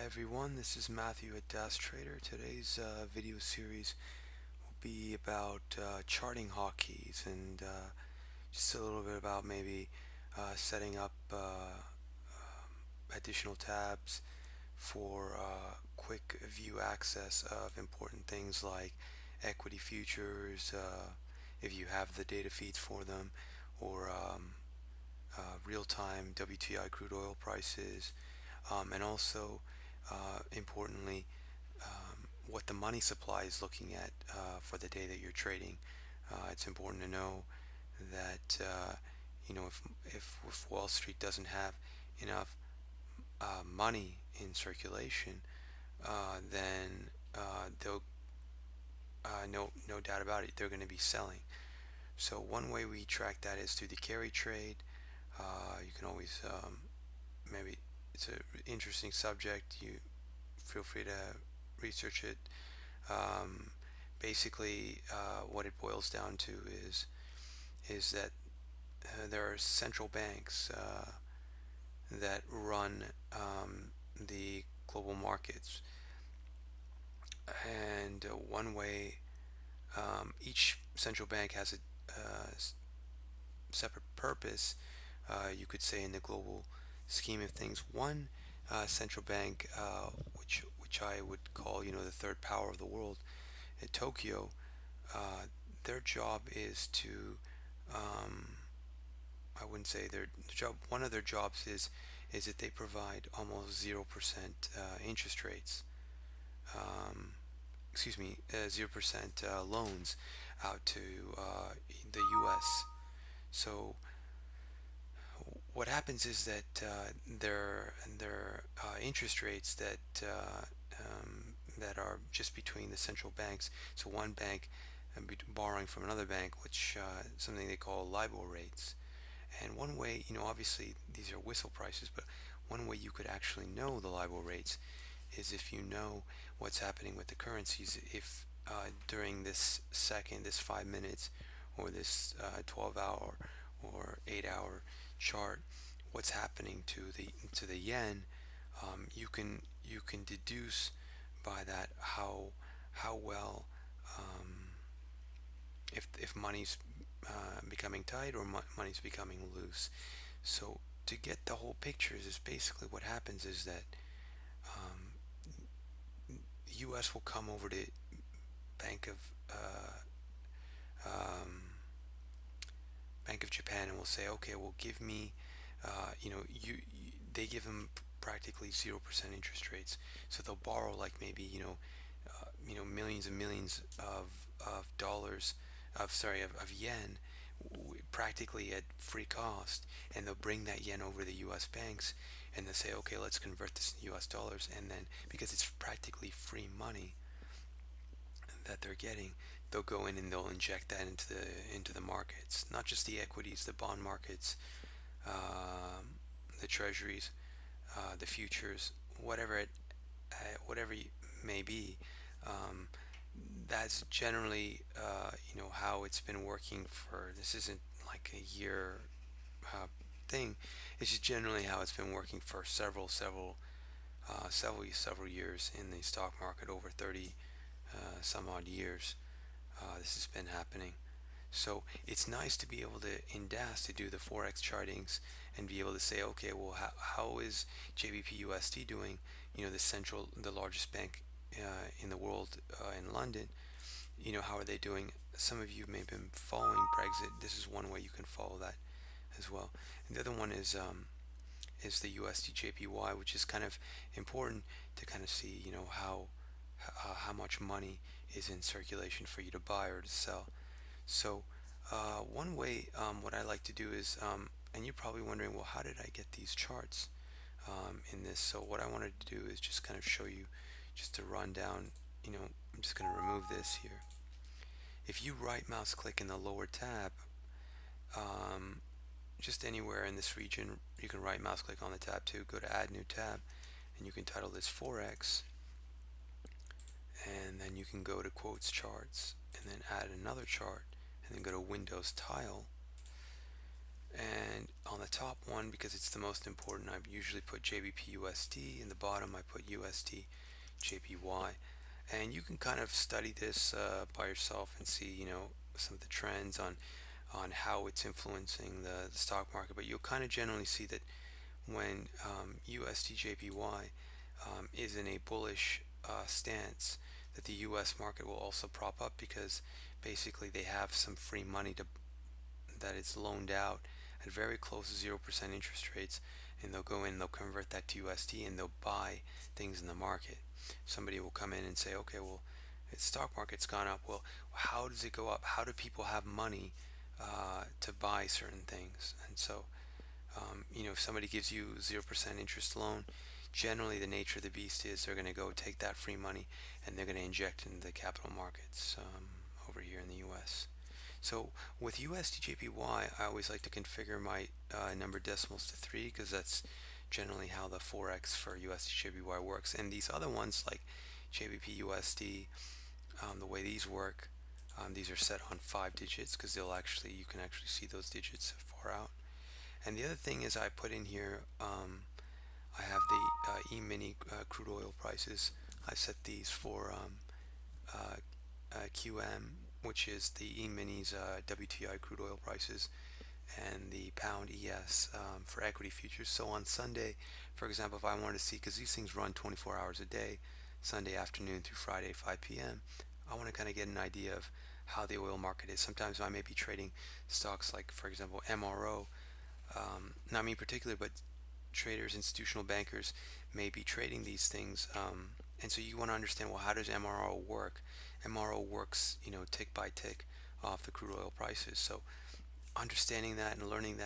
everyone, this is Matthew at Das Trader. Today's video series will be about charting hotkeys and just a little bit about maybe setting up additional tabs for quick view access of important things like equity futures, if you have the data feeds for them, or real-time WTI crude oil prices, and also importantly, what the money supply is looking at for the day that you're trading. It's important to know that if Wall Street doesn't have enough money in circulation, then they'll no doubt about it, they're going to be selling. So one way we track that is through the carry trade. You can always maybe it's an interesting subject. You feel free to research it. Um, Basically, what it boils down to is that there are central banks that run the global markets, and one way each central bank has a separate purpose. You could say in the global scheme of things, one central bank, which I would call the third power of the world, at Tokyo, their job is to I wouldn't say their job. One of their jobs is that they provide almost 0% interest rates. Um, excuse me, 0% loans out to the U.S. So what happens is that their interest rates that are just between the central banks. So one bank borrowing from another bank, which something they call LIBOR rates. And one way, obviously these are whistle prices, but one way you could actually know the LIBOR rates is if you know what's happening with the currencies. If during this 5 minutes, or this 12-hour or 8-hour chart, what's happening to the yen, you can deduce by that how well, if money's becoming tight or money's becoming loose. So to get the whole picture is basically what happens is that U.S. will come over to Bank of um, Bank of Japan and will say, okay, well, give me, they give them practically 0% interest rates. So they'll borrow like maybe millions and millions of dollars, of yen, practically at free cost, and they'll bring that yen over to the U.S. banks, and they'll say, okay, let's convert this to U.S. dollars, and then because it's practically free money that they're getting, they'll go in and they'll inject that into the markets, not just the equities, the bond markets, the treasuries, the futures, whatever it may be. Um, that's generally how it's been working for. This isn't like a year thing. It's just generally how it's been working for several years in the stock market, over 30 some odd years. This has been happening. So it's nice to be able to, in DAS, to do the forex chartings and be able to say, okay, well, how is JBP doing? The largest bank in the world, in London. How are they doing? Some of you may have been following Brexit. This is one way you can follow that as well. And the other one is the USD JPY, which is kind of important to kind of see, how much money is in circulation for you to buy or to sell. So one way, what I like to do is, and you're probably wondering, well, how did I get these charts in this? So what I wanted to do is just kind of show you, just to run down, I'm just going to remove this here. If you right mouse click in the lower tab, just anywhere in this region, you can right mouse click on the tab too, go to add new tab, and you can title this Forex, and then you can go to quotes charts, and then add another chart, and then go to Windows Tile, And on the top one, because it's the most important, I usually put JBP USD. In the bottom, I put USD JPY. And you can kind of study this by yourself and see, some of the trends on how it's influencing the stock market. But you'll kind of generally see that when USD JPY is in a bullish stance, that the US market will also prop up, because basically they have some free money that is loaned out at very close to 0% interest rates, and they'll go in, they'll convert that to USD, and they'll buy things in the market. Somebody will come in and say, okay, well, the stock market's gone up. Well, how does it go up? How do people have money to buy certain things? And so, if somebody gives you 0% interest loan, generally the nature of the beast is they're going to go take that free money and they're going to inject into the capital markets over here in the US. So with USDJPY, I always like to configure my number decimals to 3, because that's generally how the forex for USDJPY works. And these other ones like JBP USD, the way these work, these are set on 5 digits, because you can actually see those digits far out. And the other thing is I put in here, I have the E-mini crude oil prices. I set these for QM, which is the E-mini's WTI crude oil prices, and the pound ES for equity futures. So on Sunday, for example, if I wanted to see, because these things run 24 hours a day, Sunday afternoon through Friday 5 p.m., I want to kind of get an idea of how the oil market is. Sometimes I may be trading stocks like, for example, MRO, not me particularly, but traders, institutional bankers may be trading these things. And so you want to understand, well, how does MRO work? MRO works, tick by tick off the crude oil prices. So understanding that and learning that